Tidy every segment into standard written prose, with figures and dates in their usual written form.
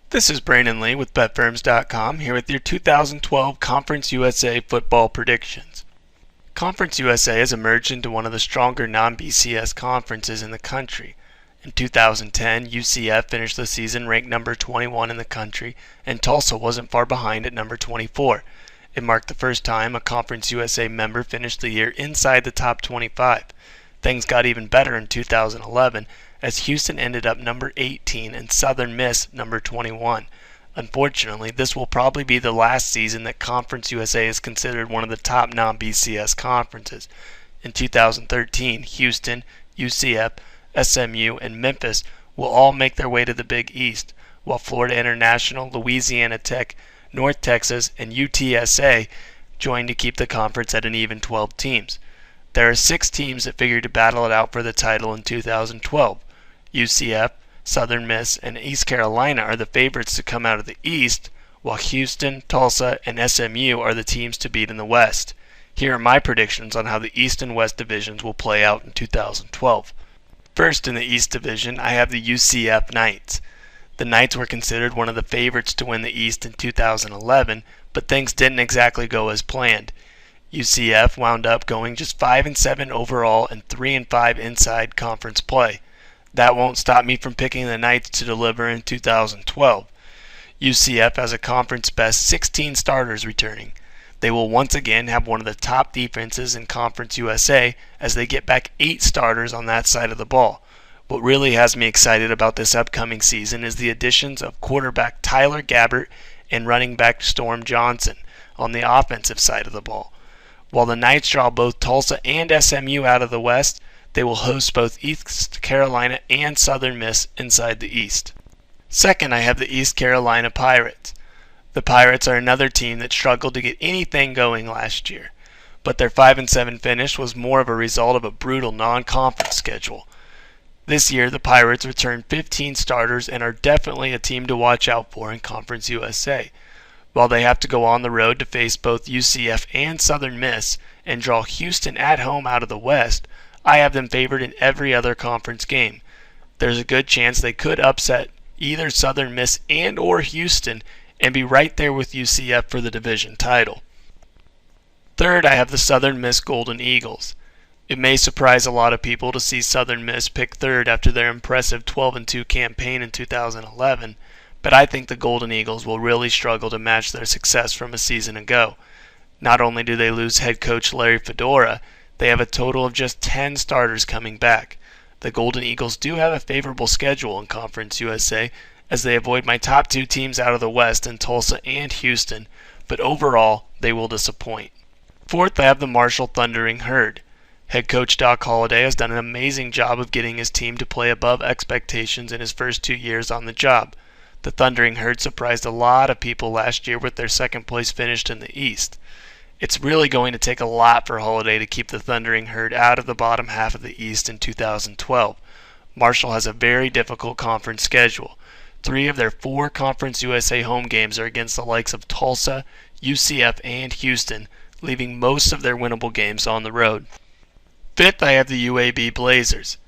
This is Brandon Lee with BetFirms.com here with your 2012 Conference USA football predictions. Conference USA has emerged into one of the stronger non-BCS conferences in the country. In 2010, UCF finished the season ranked number 21 in the country, and Tulsa wasn't far behind at number 24. It marked the first time a Conference USA member finished the year inside the top 25. Things got even better in 2011 as Houston ended up number 18 and Southern Miss number 21. Unfortunately, this will probably be the last season that Conference USA is considered one of the top non-BCS conferences. In 2013, Houston, UCF, SMU, and Memphis will all make their way to the Big East, while Florida International, Louisiana Tech, North Texas, and UTSA join to keep the conference at an even 12 teams. There are 6 teams that figure to battle it out for the title in 2012. UCF, Southern Miss, and East Carolina are the favorites to come out of the East, while Houston, Tulsa, and SMU are the teams to beat in the West. Here are my predictions on how the East and West divisions will play out in 2012. First in the East Division, I have the UCF Knights. The Knights were considered one of the favorites to win the East in 2011, but things didn't exactly go as planned. UCF wound up going just 5-7 overall and 3-5 inside conference play. That won't stop me from picking the Knights to deliver in 2012. UCF has a conference best 16 starters returning. They will once again have one of the top defenses in Conference USA as they get back 8 starters on that side of the ball. What really has me excited about this upcoming season is the additions of quarterback Tyler Gabbert and running back Storm Johnson on the offensive side of the ball. While the Knights draw both Tulsa and SMU out of the West, they will host both East Carolina and Southern Miss inside the East. Second, I have the East Carolina Pirates. The Pirates are another team that struggled to get anything going last year, but their 5-7 finish was more of a result of a brutal non-conference schedule. This year, the Pirates returned 15 starters and are definitely a team to watch out for in Conference USA. While they have to go on the road to face both UCF and Southern Miss and draw Houston at home out of the West, I have them favored in every other conference game. There's a good chance they could upset either Southern Miss and or Houston and be right there with UCF for the division title. Third, I have the Southern Miss Golden Eagles. It may surprise a lot of people to see Southern Miss pick third after their impressive 12-2 campaign in 2011, but I think the Golden Eagles will really struggle to match their success from a season ago. Not only do they lose head coach Larry Fedora, they have a total of just 10 starters coming back. The Golden Eagles do have a favorable schedule in Conference USA as they avoid my top 2 teams out of the West in Tulsa and Houston, but overall they will disappoint. Fourth, I have the Marshall Thundering Herd. Head coach Doc Holliday has done an amazing job of getting his team to play above expectations in his first 2 years on the job. The Thundering Herd surprised a lot of people last year with their second place finish in the East. It's really going to take a lot for Holliday to keep the Thundering Herd out of the bottom half of the East in 2012. Marshall has a very difficult conference schedule. 3 of their 4 Conference USA home games are against the likes of Tulsa, UCF, and Houston, leaving most of their winnable games on the road. Fifth, I have the UAB Blazers.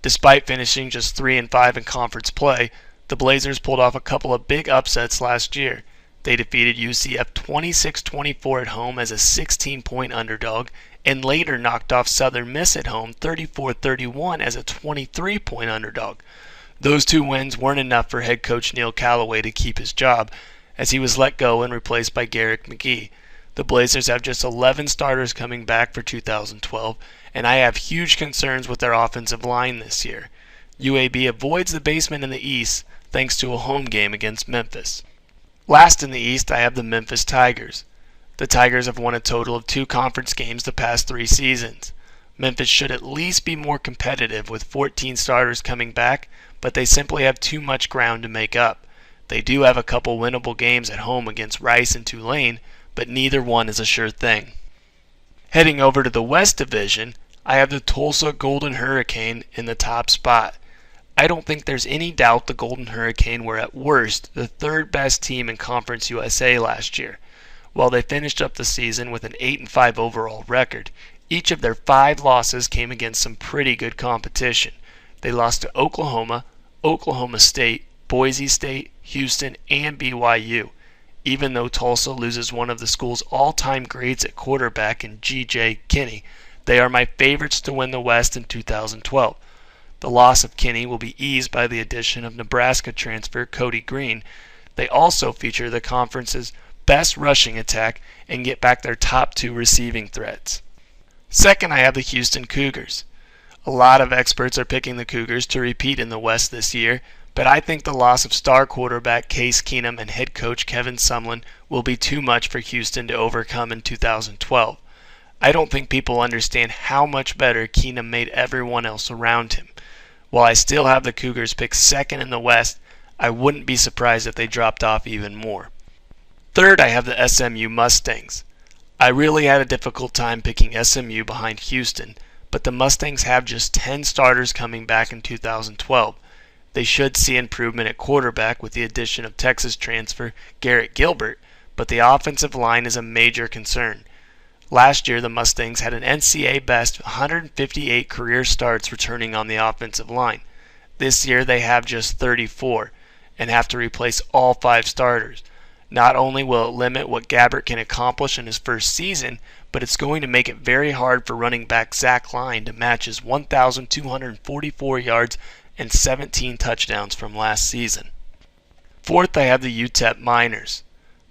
Despite finishing just 3-5 in conference play, the Blazers pulled off a couple of big upsets last year. They defeated UCF 26-24 at home as a 16-point underdog, and later knocked off Southern Miss at home 34-31 as a 23-point underdog. Those 2 wins weren't enough for head coach Neil Callaway to keep his job, as he was let go and replaced by Garrick McGee. The Blazers have just 11 starters coming back for 2012, and I have huge concerns with their offensive line this year. UAB avoids the basement in the East thanks to a home game against Memphis. Last in the East, I have the Memphis Tigers. The Tigers have won a total of 2 conference games the past 3 seasons. Memphis should at least be more competitive with 14 starters coming back, but they simply have too much ground to make up. They do have a couple winnable games at home against Rice and Tulane, but neither one is a sure thing. Heading over to the West Division, I have the Tulsa Golden Hurricane in the top spot. I don't think there's any doubt the Golden Hurricane were at worst the 3rd best team in Conference USA last year. While they finished up the season with an 8-5 overall record, each of their 5 losses came against some pretty good competition. They lost to Oklahoma, Oklahoma State, Boise State, Houston, and BYU. Even though Tulsa loses one of the school's all-time greats at quarterback in G.J. Kinney, they are my favorites to win the West in 2012. The loss of Kinney will be eased by the addition of Nebraska transfer Cody Green. They also feature the conference's best rushing attack and get back their top 2 receiving threats. Second, I have the Houston Cougars. A lot of experts are picking the Cougars to repeat in the West this year, but I think the loss of star quarterback Case Keenum and head coach Kevin Sumlin will be too much for Houston to overcome in 2012. I don't think people understand how much better Keenum made everyone else around him. While I still have the Cougars picked second in the West, I wouldn't be surprised if they dropped off even more. Third, I have the SMU Mustangs. I really had a difficult time picking SMU behind Houston, but the Mustangs have just 10 starters coming back in 2012. They should see improvement at quarterback with the addition of Texas transfer Garrett Gilbert, but the offensive line is a major concern. Last year, the Mustangs had an NCAA best 158 career starts returning on the offensive line. This year, they have just 34 and have to replace all 5 starters. Not only will it limit what Gabbert can accomplish in his first season, but it's going to make it very hard for running back Zach Line to match his 1,244 yards and 17 touchdowns from last season. Fourth, I have the UTEP Miners.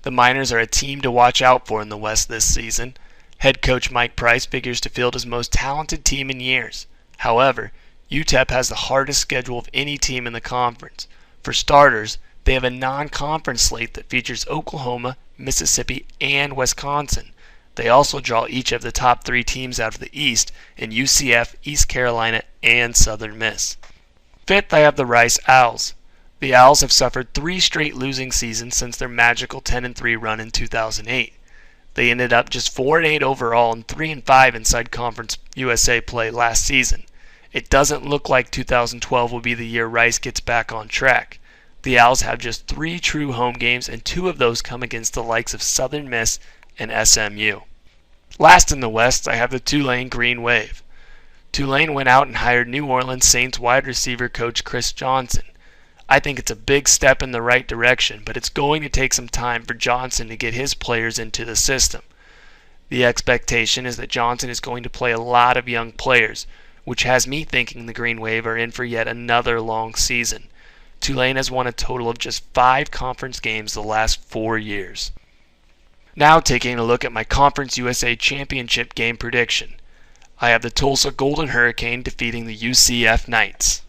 The Miners are a team to watch out for in the West this season. Head coach Mike Price figures to field his most talented team in years. However, UTEP has the hardest schedule of any team in the conference. For starters, they have a non-conference slate that features Oklahoma, Mississippi, and Wisconsin. They also draw each of the top 3 teams out of the East in UCF, East Carolina, and Southern Miss. Fifth, I have the Rice Owls. The Owls have suffered 3 straight losing seasons since their magical 10-3 run in 2008. They ended up just 4-8 overall and 3-5 inside Conference USA play last season. It doesn't look like 2012 will be the year Rice gets back on track. The Owls have just 3 true home games, and 2 of those come against the likes of Southern Miss and SMU. Last in the West, I have the Tulane Green Wave. Tulane went out and hired New Orleans Saints wide receiver coach Chris Johnson. I think it's a big step in the right direction, but it's going to take some time for Johnson to get his players into the system. The expectation is that Johnson is going to play a lot of young players, which has me thinking the Green Wave are in for yet another long season. Tulane has won a total of just 5 conference games the last 4 years. Now taking a look at my Conference USA Championship game prediction. I have the Tulsa Golden Hurricane defeating the UCF Knights.